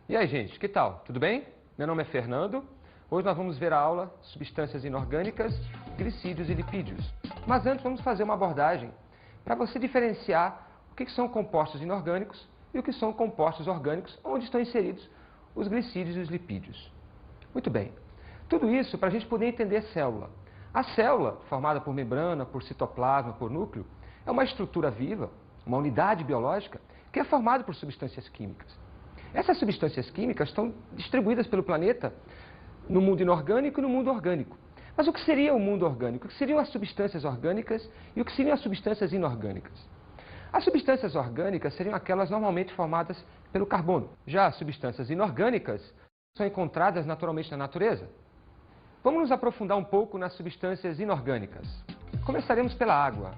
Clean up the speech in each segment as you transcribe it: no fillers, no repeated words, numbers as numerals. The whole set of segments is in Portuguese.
E aí, gente, que tal? Tudo bem? Meu nome é Fernando. Hoje nós vamos ver a aula Substâncias Inorgânicas, Glicídios e Lipídios. Mas antes vamos fazer uma abordagem para você diferenciar o que são compostos inorgânicos e o que são compostos orgânicos, onde estão inseridos os glicídios e os lipídios. Muito bem. Tudo isso para a gente poder entender a célula. A célula, formada por membrana, por citoplasma, por núcleo, é uma estrutura viva, uma unidade biológica, que é formada por substâncias químicas. Essas substâncias químicas estão distribuídas pelo planeta no mundo inorgânico e no mundo orgânico. Mas o que seria o mundo orgânico? O que seriam as substâncias orgânicas e o que seriam as substâncias inorgânicas? As substâncias orgânicas seriam aquelas normalmente formadas pelo carbono. Já as substâncias inorgânicas são encontradas naturalmente na natureza. Vamos nos aprofundar um pouco nas substâncias inorgânicas. Começaremos pela água.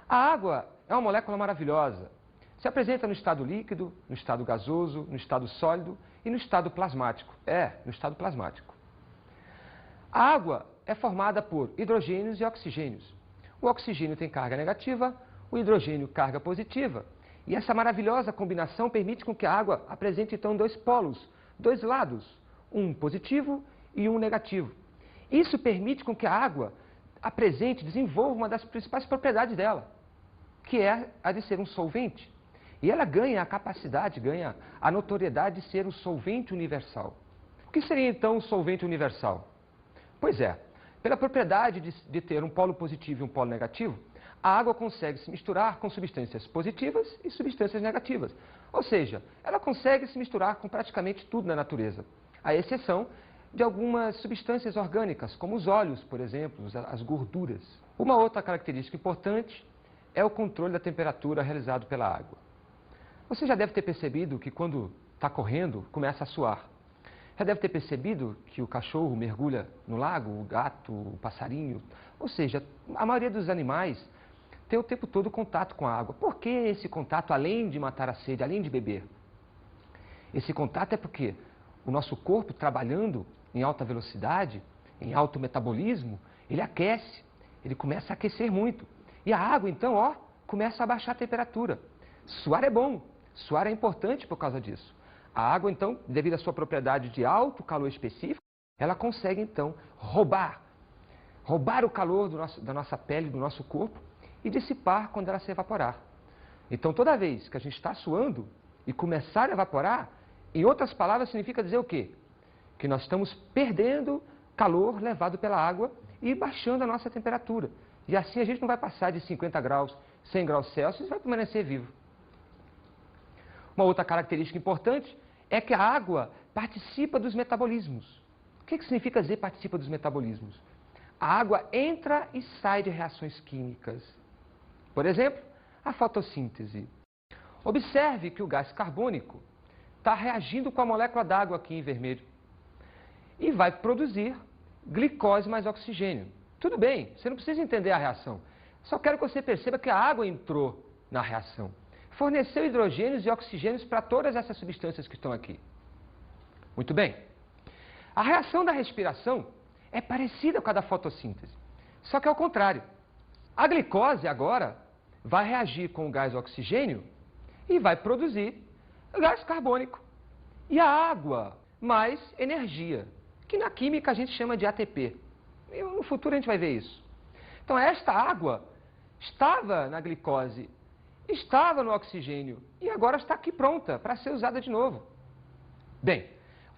A água é uma molécula maravilhosa. Se apresenta no estado líquido, no estado gasoso, no estado sólido e no estado plasmático. No estado plasmático. A água é formada por hidrogênios e oxigênios. O oxigênio tem carga negativa, o hidrogênio carga positiva. E essa maravilhosa combinação permite com que a água apresente então dois polos, dois lados, um positivo e um negativo. Isso permite com que a água apresente, desenvolva uma das principais propriedades dela, que é a de ser um solvente. E ela ganha a capacidade, ganha a notoriedade de ser um solvente universal. O que seria então um solvente universal? Pois é, pela propriedade de ter um polo positivo e um polo negativo, a água consegue se misturar com substâncias positivas e substâncias negativas. Ou seja, ela consegue se misturar com praticamente tudo na natureza, à exceção de algumas substâncias orgânicas, como os óleos, por exemplo, as gorduras. Uma outra característica importante é o controle da temperatura realizado pela água. Você já deve ter percebido que quando está correndo, começa a suar. Já deve ter percebido que o cachorro mergulha no lago, o gato, o passarinho. Ou seja, a maioria dos animais tem o tempo todo contato com a água. Por que esse contato, além de matar a sede, além de beber? Esse contato é porque o nosso corpo, trabalhando em alta velocidade, em alto metabolismo, ele aquece, ele começa a aquecer muito. E a água, então, começa a baixar a temperatura. Suar é bom, suar é importante por causa disso. A água, então, devido à sua propriedade de alto calor específico, ela consegue, então, roubar o calor da nossa pele, do nosso corpo e dissipar quando ela se evaporar. Então, toda vez que a gente está suando e começar a evaporar, em outras palavras, significa dizer o quê? Que nós estamos perdendo calor levado pela água e baixando a nossa temperatura. E assim a gente não vai passar de 50 graus, 100 graus Celsius e vai permanecer vivo. Uma outra característica importante é que a água participa dos metabolismos. O que significa dizer participa dos metabolismos? A água entra e sai de reações químicas. Por exemplo, a fotossíntese. Observe que o gás carbônico está reagindo com a molécula d'água aqui em vermelho e vai produzir glicose mais oxigênio. Tudo bem, você não precisa entender a reação. Só quero que você perceba que a água entrou na reação. Forneceu hidrogênios e oxigênios para todas essas substâncias que estão aqui. Muito bem. A reação da respiração é parecida com a da fotossíntese, só que é ao contrário. A glicose agora vai reagir com o gás oxigênio e vai produzir gás carbônico. E a água mais energia, que na química a gente chama de ATP. E no futuro a gente vai ver isso. Então esta água estava na glicose, estava no oxigênio e agora está aqui pronta para ser usada de novo. Bem,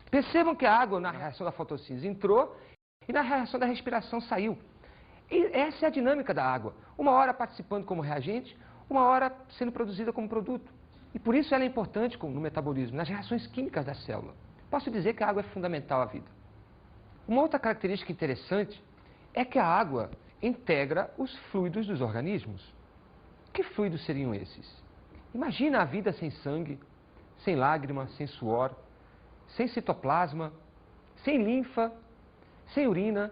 percebam que a água na reação da fotossíntese entrou e na reação da respiração saiu. E essa é a dinâmica da água. Uma hora participando como reagente, uma hora sendo produzida como produto. E por isso ela é importante no metabolismo, nas reações químicas da célula. Posso dizer que a água é fundamental à vida. Uma outra característica interessante é que a água integra os fluidos dos organismos. Que fluidos seriam esses? Imagina a vida sem sangue, sem lágrima, sem suor, sem citoplasma, sem linfa, sem urina.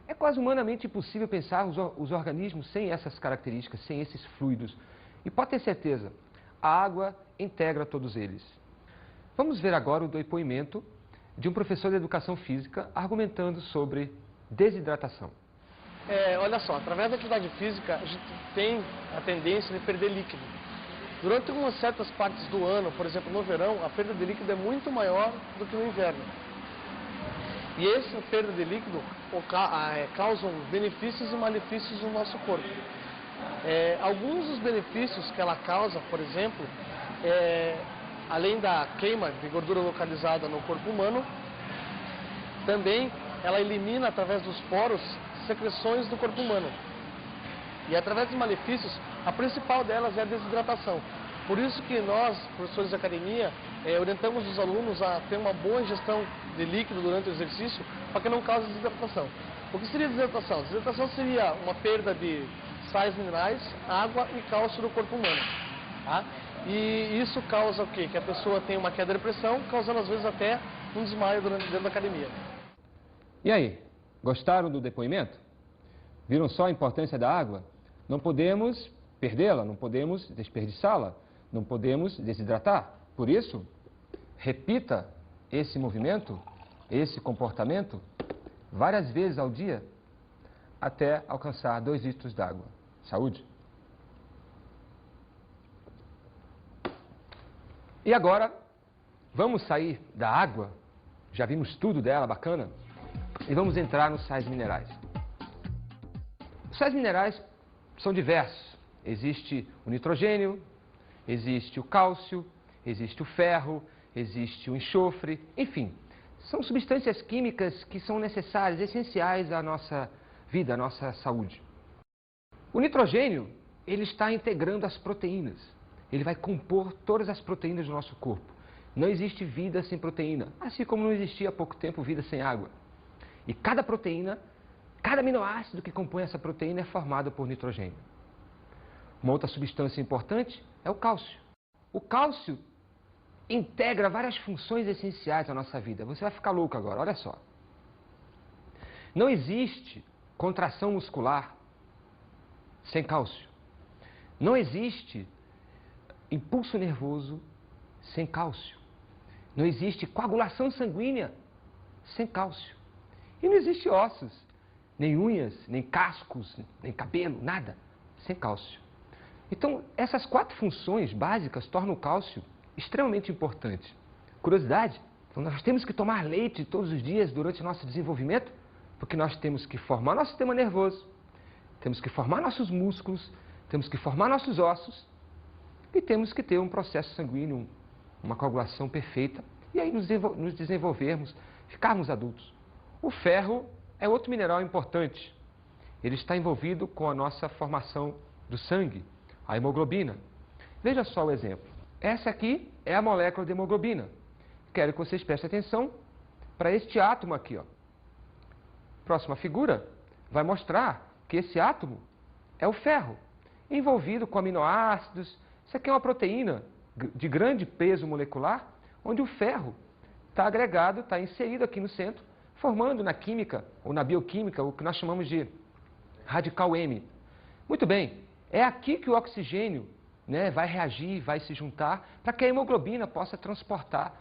É quase humanamente impossível pensar os organismos sem essas características, sem esses fluidos. E pode ter certeza, a água integra todos eles. Vamos ver agora o depoimento de um professor de educação física argumentando sobre desidratação. Olha só, através da atividade física, a gente tem a tendência de perder líquido. Durante algumas certas partes do ano, por exemplo, no verão, a perda de líquido é muito maior do que no inverno. E essa perda de líquido causam benefícios e malefícios no nosso corpo. Alguns dos benefícios que ela causa, por exemplo, além da queima de gordura localizada no corpo humano, também ela elimina através dos poros secreções do corpo humano. E através dos malefícios, a principal delas é a desidratação. Por isso que nós, professores de academia, orientamos os alunos a ter uma boa ingestão de líquido durante o exercício para que não cause desidratação. O que seria desidratação? Desidratação seria uma perda de sais minerais, água e cálcio do corpo humano. Tá? E isso causa o quê? Que a pessoa tem uma queda de pressão, causando às vezes até um desmaio dentro da academia. E aí, gostaram do depoimento? Viram só a importância da água? Não podemos perdê-la, não podemos desperdiçá-la, não podemos desidratar. Por isso, repita esse movimento, esse comportamento, várias vezes ao dia, até alcançar 2 litros d'água. Saúde! E agora, vamos sair da água, já vimos tudo dela, bacana, e vamos entrar nos sais minerais. Os sais minerais são diversos. Existe o nitrogênio, existe o cálcio, existe o ferro, existe o enxofre, enfim. São substâncias químicas que são necessárias, essenciais à nossa vida, à nossa saúde. O nitrogênio, ele está integrando as proteínas. Ele vai compor todas as proteínas do nosso corpo. Não existe vida sem proteína, assim como não existia há pouco tempo vida sem água. E cada proteína, cada aminoácido que compõe essa proteína é formado por nitrogênio. Uma outra substância importante é o cálcio. O cálcio integra várias funções essenciais à nossa vida. Você vai ficar louco agora, olha só. Não existe contração muscular sem cálcio. Não existe impulso nervoso sem cálcio. Não existe coagulação sanguínea sem cálcio. E não existe ossos, nem unhas, nem cascos, nem cabelo, nada sem cálcio. Então, essas 4 funções básicas tornam o cálcio extremamente importante. Curiosidade, então nós temos que tomar leite todos os dias durante o nosso desenvolvimento, porque nós temos que formar nosso sistema nervoso, temos que formar nossos músculos, temos que formar nossos ossos e temos que ter um processo sanguíneo, uma coagulação perfeita e aí nos desenvolvermos, ficarmos adultos. O ferro é outro mineral importante. Ele está envolvido com a nossa formação do sangue, a hemoglobina. Veja só o exemplo. Essa aqui é a molécula de hemoglobina. Quero que vocês prestem atenção para este átomo aqui, ó. Próxima figura vai mostrar que esse átomo é o ferro, envolvido com aminoácidos. Isso aqui é uma proteína de grande peso molecular, onde o ferro está agregado, está inserido aqui no centro, formando na química ou na bioquímica o que nós chamamos de radical M. Muito bem, é aqui que o oxigênio, né, vai reagir, vai se juntar, para que a hemoglobina possa transportá-lo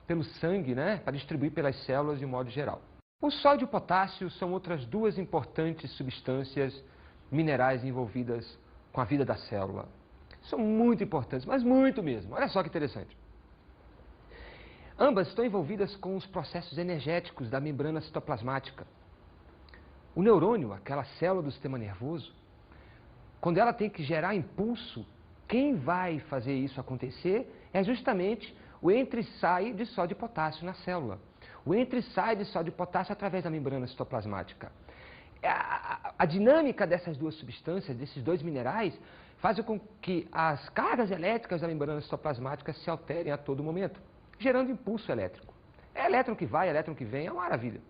pelo sangue, né, para distribuir pelas células de um modo geral. O sódio e o potássio são outras 2 importantes substâncias minerais envolvidas com a vida da célula. São muito importantes, mas muito mesmo. Olha só que interessante. Ambas estão envolvidas com os processos energéticos da membrana citoplasmática. O neurônio, aquela célula do sistema nervoso, quando ela tem que gerar impulso, quem vai fazer isso acontecer é justamente o entra e sai de sódio e potássio na célula. O entra e sai de sódio e potássio através da membrana citoplasmática. A dinâmica dessas 2 substâncias, desses 2 minerais, faz com que as cargas elétricas da membrana citoplasmática se alterem a todo momento, gerando impulso elétrico. É elétron que vai, elétron que vem, é uma maravilha.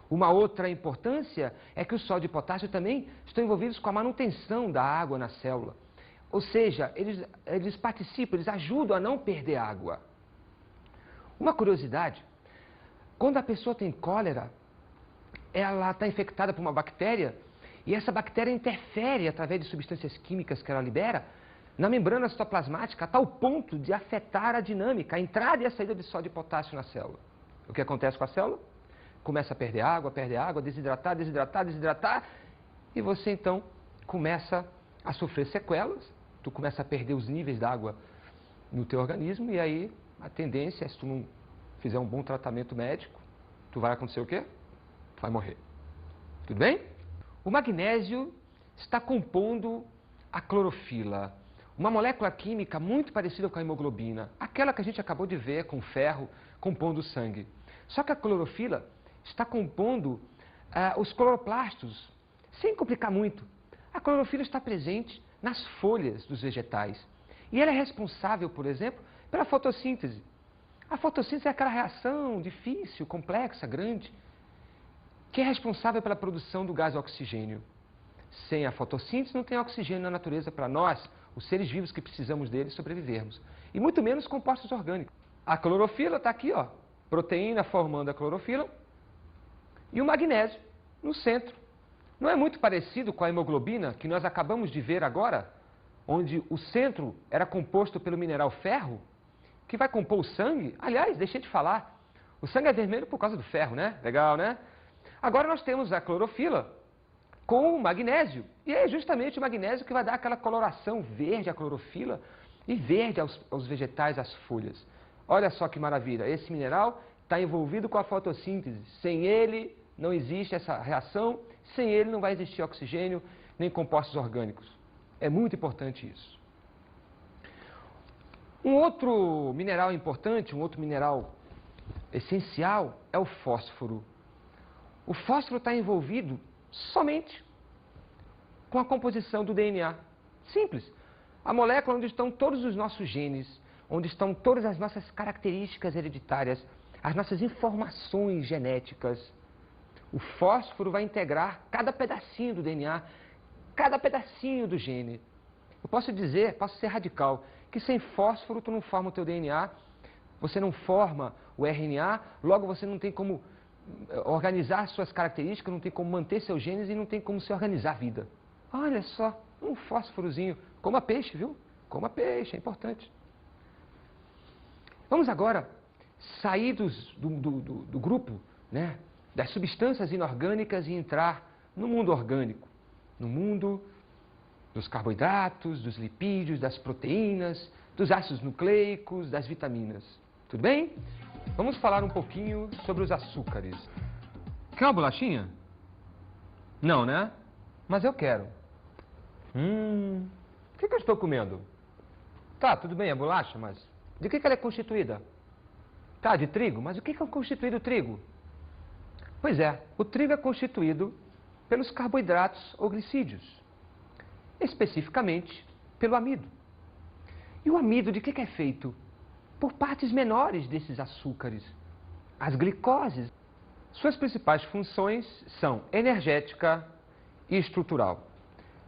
Uma outra importância é que o sódio e o potássio também estão envolvidos com a manutenção da água na célula. Ou seja, eles participam, eles ajudam a não perder água. Uma curiosidade, quando a pessoa tem cólera, ela está infectada por uma bactéria e essa bactéria interfere através de substâncias químicas que ela libera na membrana citoplasmática a tal ponto de afetar a dinâmica, a entrada e a saída de sódio e potássio na célula. O que acontece com a célula? Começa a perder água, desidratar, e você então começa a sofrer sequelas tu começa a perder os níveis d'água no teu organismo e aí a tendência é, se tu não fizer um bom tratamento médico, tu vai acontecer o quê? Tu vai morrer. Tudo bem? O magnésio está compondo a clorofila, uma molécula química muito parecida com a hemoglobina, aquela que a gente acabou de ver com ferro compondo o sangue. Só que a clorofila está compondo os cloroplastos, sem complicar muito. A clorofila está presente nas folhas dos vegetais. E ela é responsável, por exemplo, pela fotossíntese. A fotossíntese é aquela reação difícil, complexa, grande, que é responsável pela produção do gás oxigênio. Sem a fotossíntese não tem oxigênio na natureza para nós, os seres vivos que precisamos dele, sobrevivermos. E muito menos compostos orgânicos. A clorofila está aqui, ó, proteína formando a clorofila e o magnésio no centro. Não é muito parecido com a hemoglobina que nós acabamos de ver agora, onde o centro era composto pelo mineral ferro, que vai compor o sangue? Aliás, deixei de falar, o sangue é vermelho por causa do ferro, né? Legal, né? Agora nós temos a clorofila com o magnésio, e é justamente o magnésio que vai dar aquela coloração verde à clorofila e verde aos vegetais, às folhas. Olha só que maravilha, esse mineral está envolvido com a fotossíntese. Sem ele não existe essa reação, sem ele não vai existir oxigênio nem compostos orgânicos. É muito importante isso. Um outro mineral importante, um outro mineral essencial é o fósforo. O fósforo está envolvido somente com a composição do DNA. Simples. A molécula onde estão todos os nossos genes, onde estão todas as nossas características hereditárias, as nossas informações genéticas. O fósforo vai integrar cada pedacinho do DNA, cada pedacinho do gene. Eu posso dizer, posso ser radical, que sem fósforo tu não forma o teu DNA, você não forma o RNA, logo você não tem como organizar suas características, não tem como manter seus genes e não tem como se organizar a vida. Olha só, um fósforozinho. Coma peixe, viu? Coma peixe, é importante. Vamos agora sair do grupo, né, das substâncias inorgânicas e entrar no mundo orgânico, no mundo dos carboidratos, dos lipídios, das proteínas, dos ácidos nucleicos, das vitaminas. Tudo bem? Vamos falar um pouquinho sobre os açúcares. Quer uma bolachinha? Não, né? Mas eu quero. O que eu estou comendo? Tá, tudo bem, é bolacha, mas de que ela é constituída? Tá, de trigo, mas o que é constituído o trigo? Pois é, o trigo é constituído pelos carboidratos ou glicídios, especificamente pelo amido. E o amido de que é feito? Por partes menores desses açúcares, as glicoses. Suas principais funções são energética e estrutural.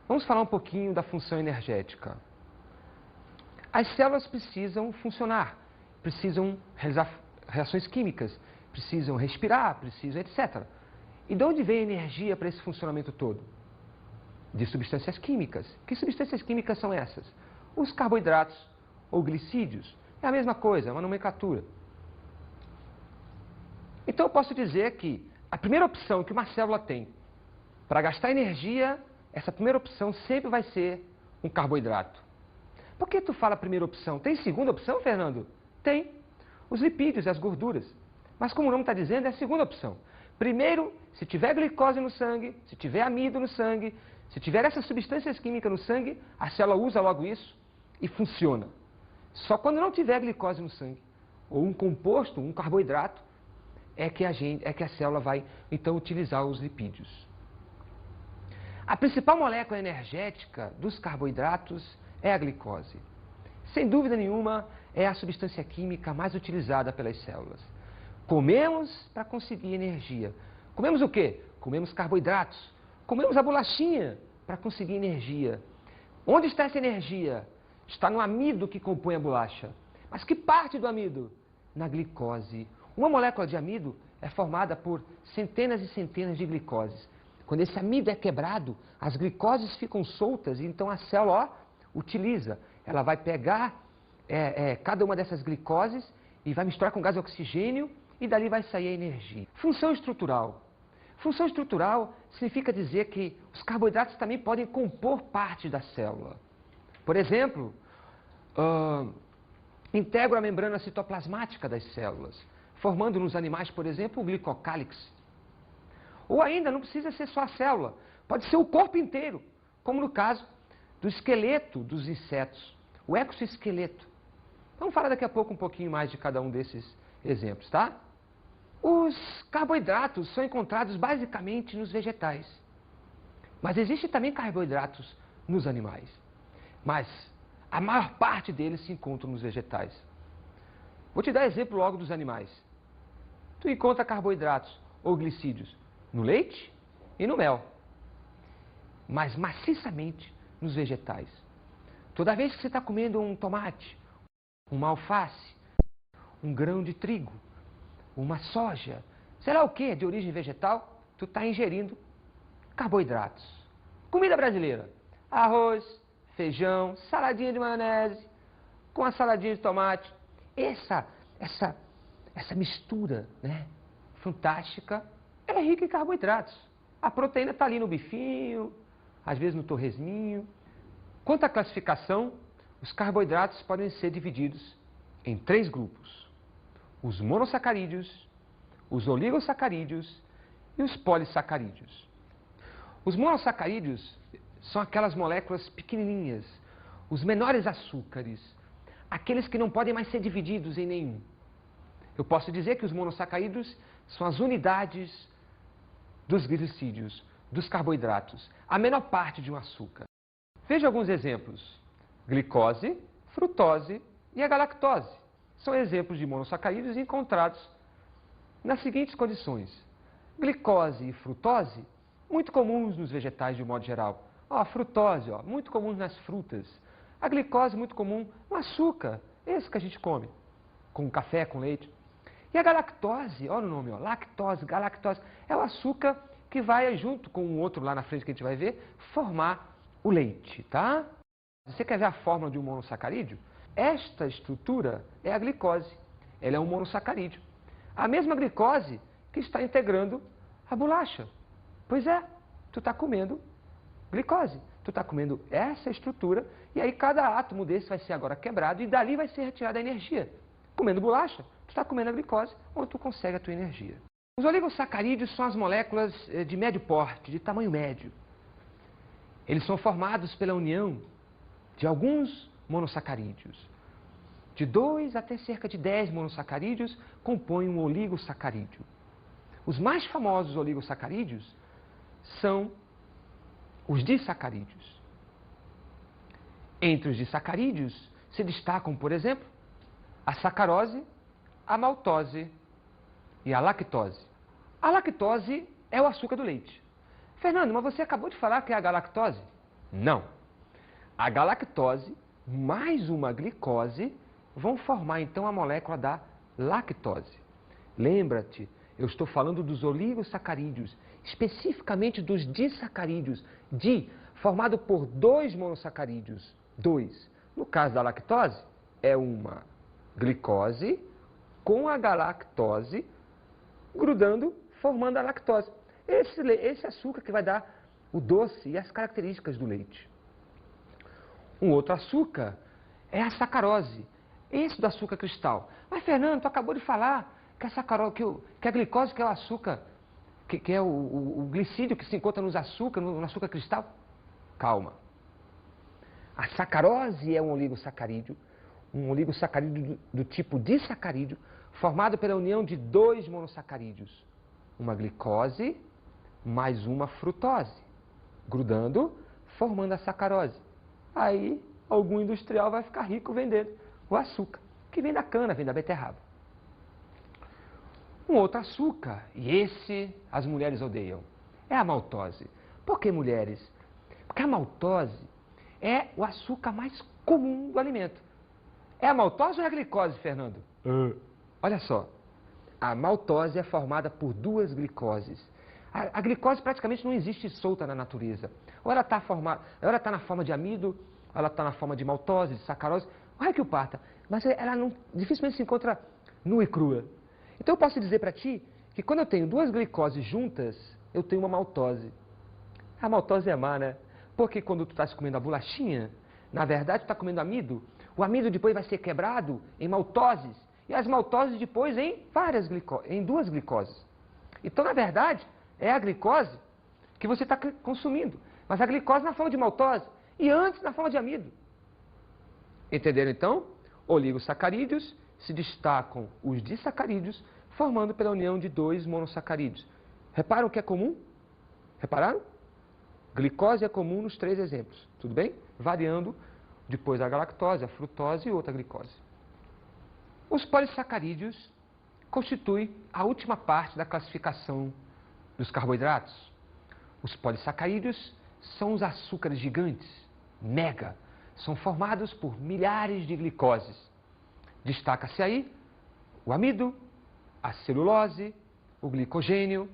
Vamos falar um pouquinho da função energética. As células precisam funcionar, precisam realizar reações químicas, precisam respirar, precisam etc. E de onde vem a energia para esse funcionamento todo? De substâncias químicas. Que substâncias químicas são essas? Os carboidratos ou glicídios. É a mesma coisa, é uma nomenclatura. Então eu posso dizer que a primeira opção que uma célula tem para gastar energia, essa primeira opção sempre vai ser um carboidrato. Por que tu fala primeira opção? Tem segunda opção, Fernando? Tem. Os lipídios e as gorduras. Mas como o nome está dizendo, é a segunda opção. Primeiro, se tiver glicose no sangue, se tiver amido no sangue, se tiver essas substâncias químicas no sangue, a célula usa logo isso e funciona. Só quando não tiver glicose no sangue, ou um composto, um carboidrato, é que a célula vai, então, utilizar os lipídios. A principal molécula energética dos carboidratos é a glicose. Sem dúvida nenhuma, é a substância química mais utilizada pelas células. Comemos para conseguir energia. Comemos o quê? Comemos carboidratos. Comemos a bolachinha para conseguir energia. Onde está essa energia? Está no amido que compõe a bolacha. Mas que parte do amido? Na glicose. Uma molécula de amido é formada por centenas e centenas de glicoses. Quando esse amido é quebrado, as glicoses ficam soltas e então a célula utiliza. Ela vai pegar cada uma dessas glicoses e vai misturar com gás oxigênio e dali vai sair a energia. Função estrutural. Função estrutural significa dizer que os carboidratos também podem compor parte da célula. Por exemplo, integram a membrana citoplasmática das células, formando nos animais, por exemplo, o glicocálix. Ou ainda, não precisa ser só a célula, pode ser o corpo inteiro, como no caso do esqueleto dos insetos, o exoesqueleto. Vamos falar daqui a pouco um pouquinho mais de cada um desses exemplos, tá? Os carboidratos são encontrados basicamente nos vegetais, mas existem também carboidratos nos animais. Mas a maior parte deles se encontram nos vegetais. Vou te dar exemplo logo dos animais. Tu encontra carboidratos ou glicídios no leite e no mel, mas maciçamente nos vegetais. Toda vez que você está comendo um tomate, uma alface, um grão de trigo, uma soja, sei lá o que, de origem vegetal, tu está ingerindo carboidratos. Comida brasileira: arroz, feijão, saladinha de maionese, com a saladinha de tomate. Essa mistura, né, fantástica, ela é rica em carboidratos. A proteína está ali no bifinho, às vezes no torresminho. Quanto à classificação, os carboidratos podem ser divididos em 3 grupos: os monossacarídeos, os oligosacarídeos e os polissacarídeos. Os monossacarídeos são aquelas moléculas pequenininhas, os menores açúcares, aqueles que não podem mais ser divididos em nenhum. Eu posso dizer que os monossacarídeos são as unidades dos glicídios, dos carboidratos, a menor parte de um açúcar. Veja alguns exemplos: glicose, frutose e a galactose. São exemplos de monossacarídeos encontrados nas seguintes condições: glicose e frutose, muito comuns nos vegetais de um modo geral. A frutose, muito comum nas frutas. A glicose, muito comum no açúcar, esse que a gente come, com café, com leite. E a galactose, olha o nome, lactose, galactose, é o açúcar que vai, junto com o outro lá na frente que a gente vai ver, formar o leite, tá? Você quer ver a fórmula de um monossacarídeo? Esta estrutura é a glicose, ela é um monossacarídeo. A mesma glicose que está integrando a bolacha. Pois é, tu está comendo glicose, tu está comendo essa estrutura, e aí cada átomo desse vai ser agora quebrado e dali vai ser retirada a energia. Comendo bolacha, tu está comendo a glicose, onde tu consegue a tua energia. Os oligosacarídeos são as moléculas de médio porte, de tamanho médio. Eles são formados pela união de alguns monossacarídeos. De 2 até cerca de 10 monossacarídeos compõem um oligosacarídeo. Os mais famosos oligosacarídeos são os disacarídeos. Entre os disacarídeos se destacam, por exemplo, a sacarose, a maltose e a lactose. A lactose é o açúcar do leite. Fernando, mas você acabou de falar que é a galactose? Não. A galactose mais uma glicose vão formar então a molécula da lactose. Lembra-te, eu estou falando dos oligosacarídeos, especificamente dos disacarídeos. Formado por 2 monossacarídeos. 2. No caso da lactose, é uma glicose com a galactose grudando, formando a lactose. Esse açúcar que vai dar o doce e as características do leite. Um outro açúcar é a sacarose. Esse do açúcar cristal. Mas, Fernando, tu acabou de falar que a sacarose, que a glicose, que é o açúcar, que é o glicídio que se encontra no açúcar cristal. Calma. A sacarose é um oligosacarídeo do tipo disacarídeo, formado pela união de 2 monossacarídeos. Uma glicose mais uma frutose, grudando, formando a sacarose. Aí, algum industrial vai ficar rico vendendo o açúcar, que vem da cana, vem da beterraba. Um outro açúcar, e esse as mulheres odeiam, é a maltose. Por que mulheres? Porque a maltose é o açúcar mais comum do alimento. É a maltose ou é a glicose, Fernando? Olha só, a maltose é formada por 2 glicoses. A glicose praticamente não existe solta na natureza. Ou ela está na forma de amido, ou ela está na forma de maltose, de sacarose, olha que o parta. Mas ela dificilmente se encontra nua e crua. Então eu posso dizer para ti que quando eu tenho 2 glicoses juntas, eu tenho uma maltose. A maltose é má, né? Porque quando tu estás comendo a bolachinha, Na verdade, tu está comendo amido. O amido depois vai ser quebrado em maltoses. E as maltoses depois em duas glicoses. Então, na verdade, é a glicose que você está consumindo. Mas a glicose na forma de maltose e antes na forma de amido. Entenderam então? Oligosacarídeos se destacam os disacarídeos, formando pela união de dois monossacarídeos. Reparam o que é comum? Repararam? Glicose é comum nos três exemplos, tudo bem? Variando depois a galactose, a frutose e outra glicose. Os polissacarídeos constituem a última parte da classificação dos carboidratos. Os polissacarídeos são os açúcares gigantes, mega, são formados por milhares de glicoses. Destaca-se aí o amido, a celulose, o glicogênio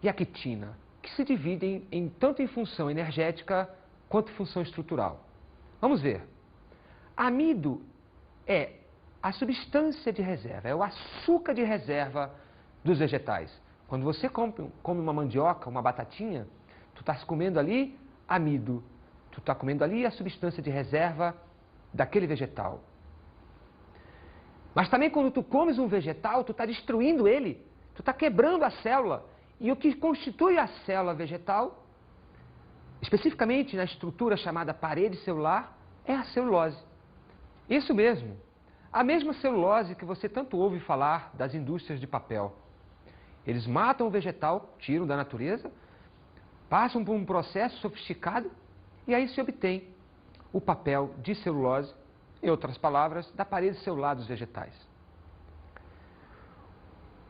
e a quitina, que se dividem tanto em função energética quanto função estrutural. Vamos ver. Amido é a substância de reserva, é o açúcar de reserva dos vegetais. Quando você come uma mandioca, uma batatinha, tu estás comendo ali amido, tu está comendo ali a substância de reserva daquele vegetal. Mas também quando tu comes um vegetal, tu está destruindo ele, tu está quebrando a célula. E o que constitui a célula vegetal, especificamente na estrutura chamada parede celular, é a celulose. Isso mesmo, a mesma celulose que você tanto ouve falar das indústrias de papel. Eles matam o vegetal, tiram da natureza, passam por um processo sofisticado e aí se obtém o papel de celulose, em outras palavras, da parede celular dos vegetais.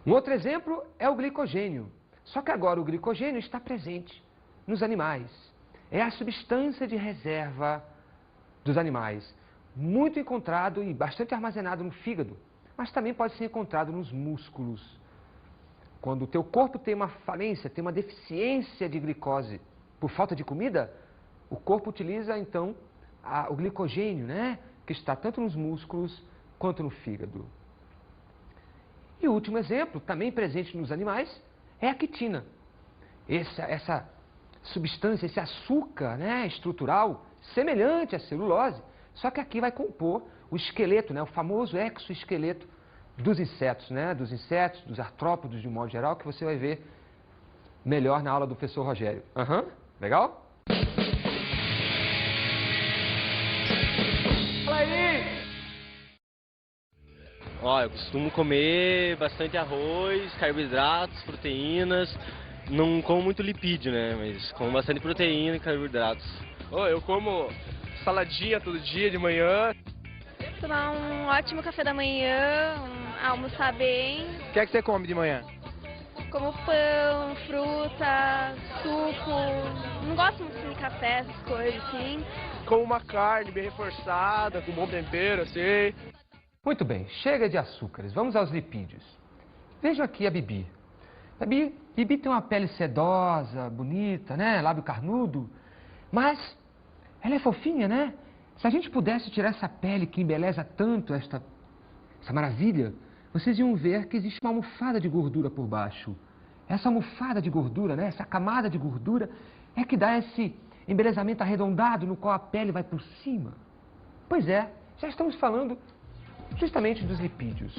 Um outro exemplo é o glicogênio. Só que agora o glicogênio está presente nos animais. É a substância de reserva dos animais. Muito encontrado e bastante armazenado no fígado, mas também pode ser encontrado nos músculos. Quando o teu corpo tem uma falência, tem uma deficiência de glicose por falta de comida, o corpo utiliza então o glicogênio, né? Que está tanto nos músculos quanto no fígado. E o último exemplo, também presente nos animais, é a quitina. Essa substância, esse açúcar, né, estrutural, semelhante à celulose, só que aqui vai compor o esqueleto, né, o famoso exoesqueleto dos insetos, né, dos artrópodes de um modo geral, que você vai ver melhor na aula do professor Rogério. Legal? Fala aí! Ó, eu costumo comer bastante arroz, carboidratos, proteínas. Não como muito lipídio, né? Mas como bastante proteína e carboidratos. Eu como saladinha todo dia de manhã. Tomar um ótimo café da manhã, almoçar bem. O que é que você come de manhã? Como pão, fruta, suco. Não gosto muito de café, essas coisas assim. Como uma carne bem reforçada, com bom tempero, assim. Muito bem, chega de açúcares, vamos aos lipídios. Vejam aqui a Bibi. A Bibi tem uma pele sedosa, bonita, né? Lábio carnudo, mas ela é fofinha, né? Se a gente pudesse tirar essa pele que embeleza tanto essa maravilha, vocês iam ver que existe uma almofada de gordura por baixo. Essa almofada de gordura, né? Essa camada de gordura é que dá esse embelezamento arredondado no qual a pele vai por cima. Pois é, já estamos falando justamente dos lipídios.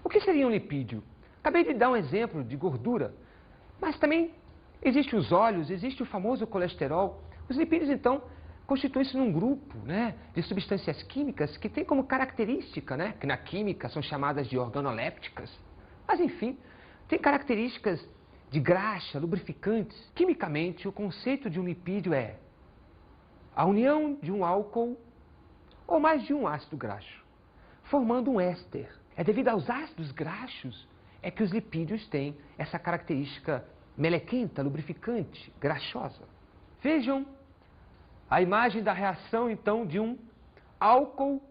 O que seria um lipídio? Acabei de dar um exemplo de gordura, mas também existe os óleos, existe o famoso colesterol. Os lipídios, então, constituem-se num grupo, né, de substâncias químicas que têm como característica, né, que na química são chamadas de organolépticas, mas enfim, tem características de graxa, lubrificantes. Quimicamente, o conceito de um lipídio é a união de um álcool ou mais de um ácido graxo, formando um éster. É devido aos ácidos graxos é que os lipídios têm essa característica melequenta, lubrificante, graxosa. Vejam a imagem da reação, então, de um álcool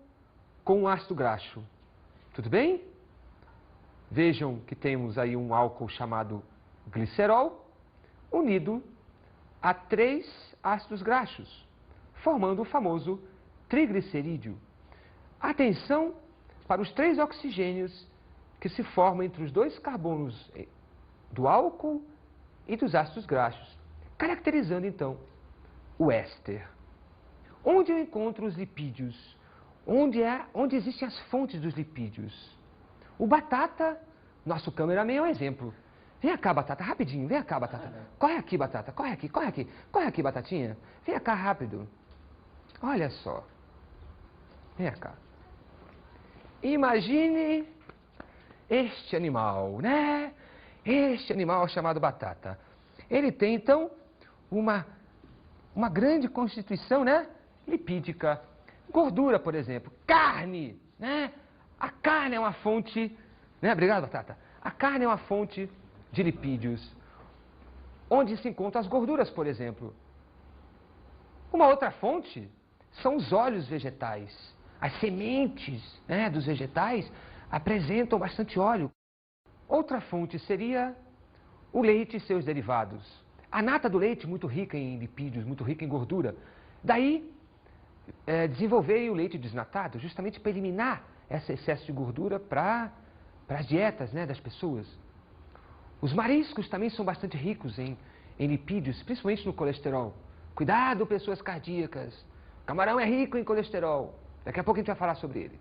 com um ácido graxo. Tudo bem? Vejam que temos aí um álcool chamado glicerol, unido a 3 ácidos graxos, formando o famoso triglicerídeo. Atenção para os 3 oxigênios que se formam entre os 2 carbonos do álcool e dos ácidos graxos, caracterizando então o éster. Onde eu encontro os lipídios? Onde existem as fontes dos lipídios? O Batata, nosso cameraman, é um exemplo. Vem cá, Batata, rapidinho, vem cá, Batata. Corre aqui, Batata, corre aqui, corre aqui. Corre aqui, Batatinha. Vem cá, rápido. Olha só. Vem cá. Imagine este animal, né? Este animal chamado Batata. Ele tem, então, uma grande constituição, né? Lipídica. Gordura, por exemplo. Carne, né? A carne é uma fonte, né? Obrigado, Batata. A carne é uma fonte de lipídios. Onde se encontram as gorduras, por exemplo. Uma outra fonte são os óleos vegetais. As sementes, né, dos vegetais apresentam bastante óleo. Outra fonte seria o leite e seus derivados. A nata do leite, muito rica em lipídios, muito rica em gordura. Daí, desenvolver o leite desnatado, justamente para eliminar esse excesso de gordura para as dietas, né, das pessoas. Os mariscos também são bastante ricos em lipídios, principalmente no colesterol. Cuidado, pessoas cardíacas. O camarão é rico em colesterol. Daqui a pouco a gente vai falar sobre ele.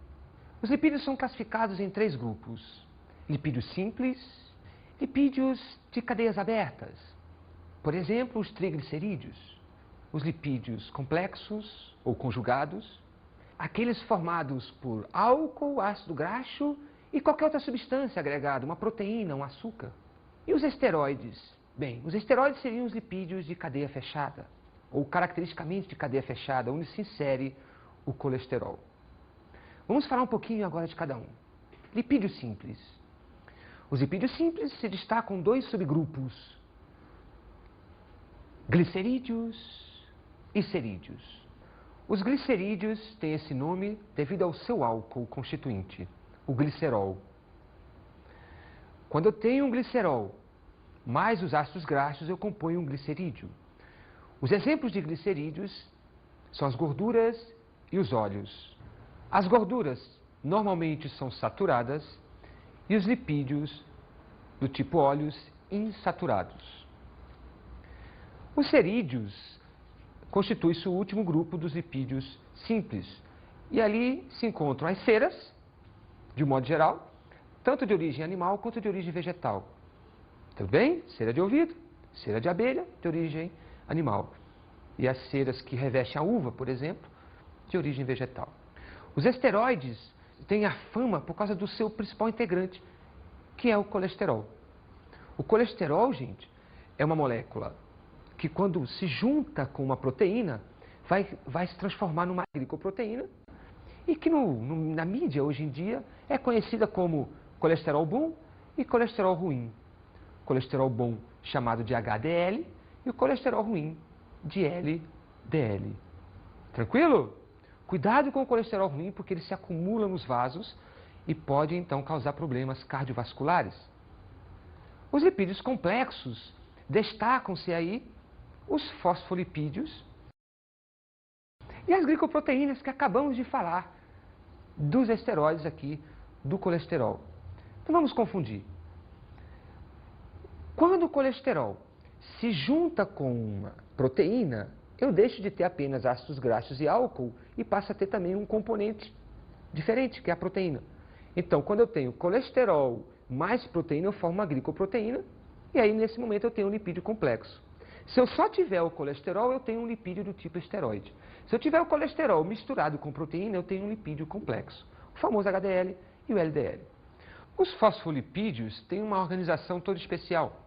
Os lipídios são classificados em 3 grupos. Lipídios simples, lipídios de cadeias abertas. Por exemplo, os triglicerídeos. Os lipídios complexos ou conjugados. Aqueles formados por álcool, ácido graxo e qualquer outra substância agregada, uma proteína, um açúcar. E os esteroides? Bem, os esteroides seriam os lipídios de cadeia fechada, ou caracteristicamente de cadeia fechada, onde se insere o colesterol. Vamos falar um pouquinho agora de cada um. Lipídios simples. Os lipídios simples se destacam em 2 subgrupos: glicerídeos e cerídeos. Os glicerídeos têm esse nome devido ao seu álcool constituinte, o glicerol. Quando eu tenho um glicerol mais os ácidos graxos, eu componho um glicerídeo. Os exemplos de glicerídeos são as gorduras e os óleos. As gorduras normalmente são saturadas e os lipídios do tipo óleos insaturados. Os cerídeos constituem-se o último grupo dos lipídios simples. E ali se encontram as ceras, de um modo geral, tanto de origem animal quanto de origem vegetal. Tudo bem? Cera de ouvido, cera de abelha, de origem animal. E as ceras que revestem a uva, por exemplo, de origem vegetal. Os esteroides têm a fama por causa do seu principal integrante, que é o colesterol. O colesterol, gente, é uma molécula que quando se junta com uma proteína, vai se transformar numa glicoproteína e que na mídia hoje em dia é conhecida como colesterol bom e colesterol ruim. Colesterol bom chamado de HDL e o colesterol ruim de LDL. Tranquilo? Cuidado com o colesterol ruim porque ele se acumula nos vasos e pode então causar problemas cardiovasculares. Os lipídios complexos destacam-se aí os fosfolipídios e as glicoproteínas que acabamos de falar dos esteroides aqui, do colesterol. Não vamos confundir. Quando o colesterol se junta com uma proteína, eu deixo de ter apenas ácidos graxos e álcool e passo a ter também um componente diferente, que é a proteína. Então, quando eu tenho colesterol mais proteína, eu formo uma glicoproteína e aí, nesse momento, eu tenho um lipídio complexo. Se eu só tiver o colesterol, eu tenho um lipídio do tipo esteroide. Se eu tiver o colesterol misturado com proteína, eu tenho um lipídio complexo, o famoso HDL e o LDL. Os fosfolipídios têm uma organização toda especial.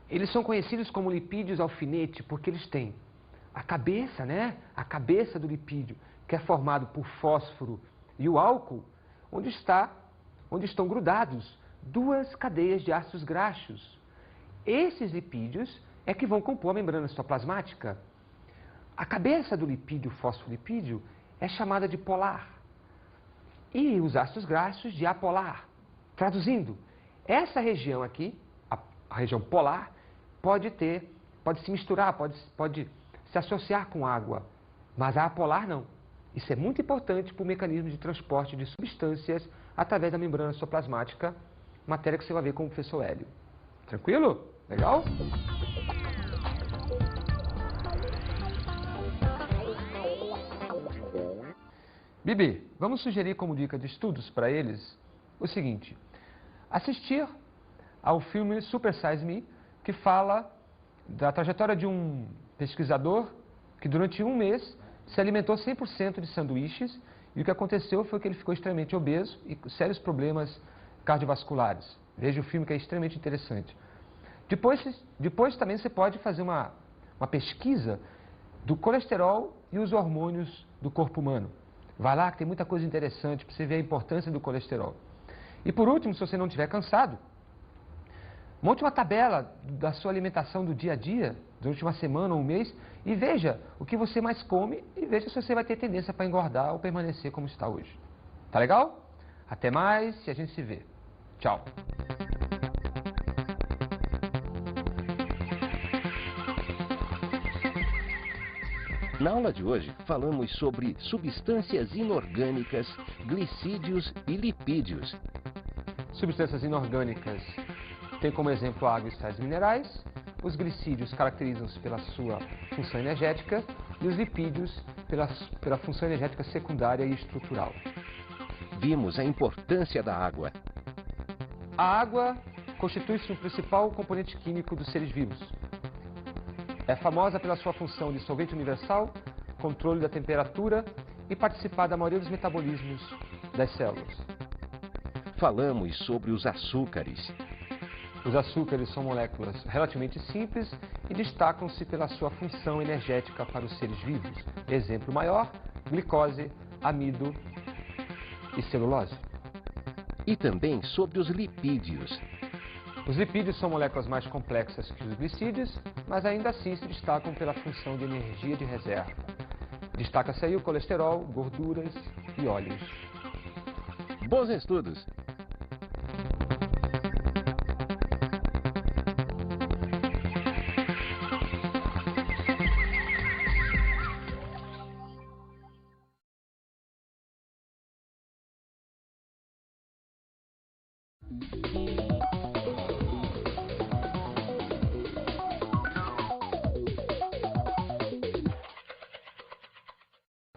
Eles são conhecidos como lipídios alfinete porque eles têm a cabeça, né? A cabeça do lipídio, que é formado por fósforo e o álcool, onde estão grudados 2 cadeias de ácidos graxos. Esses lipídios é que vão compor a membrana citoplasmática. A cabeça do lipídio fosfolipídio é chamada de polar e os ácidos graxos de apolar. Traduzindo, essa região aqui, a região polar, pode se misturar, pode se associar com água, mas a apolar não. Isso é muito importante para o mecanismo de transporte de substâncias através da membrana citoplasmática, matéria que você vai ver com o professor Hélio. Tranquilo? Legal? Bibi, vamos sugerir como dica de estudos para eles o seguinte: assistir ao filme Super Size Me, que fala da trajetória de um pesquisador que durante um mês se alimentou 100% de sanduíches e o que aconteceu foi que ele ficou extremamente obeso e com sérios problemas cardiovasculares. Veja o filme, que é extremamente interessante. Depois também você pode fazer uma pesquisa do colesterol e os hormônios do corpo humano. Vai lá que tem muita coisa interessante para você ver a importância do colesterol. E por último, se você não estiver cansado, monte uma tabela da sua alimentação do dia a dia, durante uma semana ou um mês, e veja o que você mais come e veja se você vai ter tendência para engordar ou permanecer como está hoje. Tá legal? Até mais e a gente se vê. Tchau! Na aula de hoje, falamos sobre substâncias inorgânicas, glicídios e lipídios. Substâncias inorgânicas têm como exemplo a água e sais minerais, os glicídios caracterizam-se pela sua função energética e os lipídios pela função energética secundária e estrutural. Vimos a importância da água. A água constitui-se o principal componente químico dos seres vivos. É famosa pela sua função de solvente universal, controle da temperatura e participar da maioria dos metabolismos das células. Falamos sobre os açúcares. Os açúcares são moléculas relativamente simples e destacam-se pela sua função energética para os seres vivos. Exemplo maior: glicose, amido e celulose. E também sobre os lipídios. Os lipídios são moléculas mais complexas que os glicídios, mas ainda assim se destacam pela função de energia de reserva. Destaca-se aí o colesterol, gorduras e óleos. Bons estudos!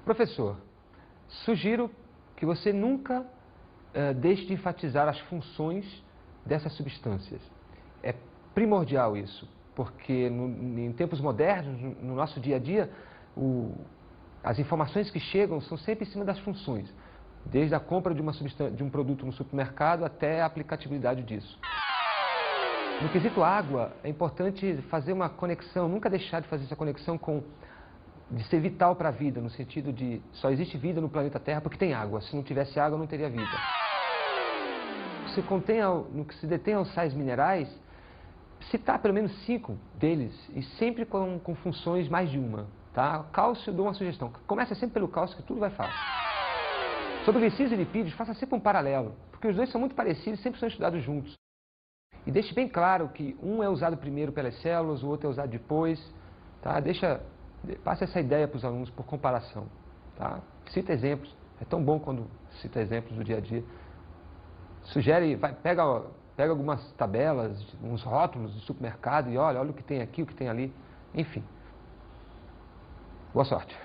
Professor, sugiro que você nunca deixe de enfatizar as funções dessas substâncias. É primordial isso, porque em tempos modernos, no nosso dia a dia, as informações que chegam são sempre em cima das funções, desde a compra de um produto no supermercado até a aplicabilidade disso. No quesito água, é importante fazer uma conexão, nunca deixar de fazer essa conexão de ser vital para a vida, no sentido de só existe vida no planeta Terra porque tem água. Se não tivesse água, não teria vida. No que se detém aos sais minerais, citar pelo menos 5 deles, e sempre com funções mais de uma. Tá? Cálcio, dou uma sugestão. Começa sempre pelo cálcio, que tudo vai fácil. Sobre glicídios e lipídios, faça sempre um paralelo, porque os dois são muito parecidos e sempre são estudados juntos. E deixe bem claro que um é usado primeiro pelas células, o outro é usado depois. Tá? Passe essa ideia para os alunos por comparação. Tá? Cita exemplos. É tão bom quando cita exemplos do dia a dia. Sugere, pega algumas tabelas, uns rótulos de supermercado e olha o que tem aqui, o que tem ali. Enfim. Boa sorte.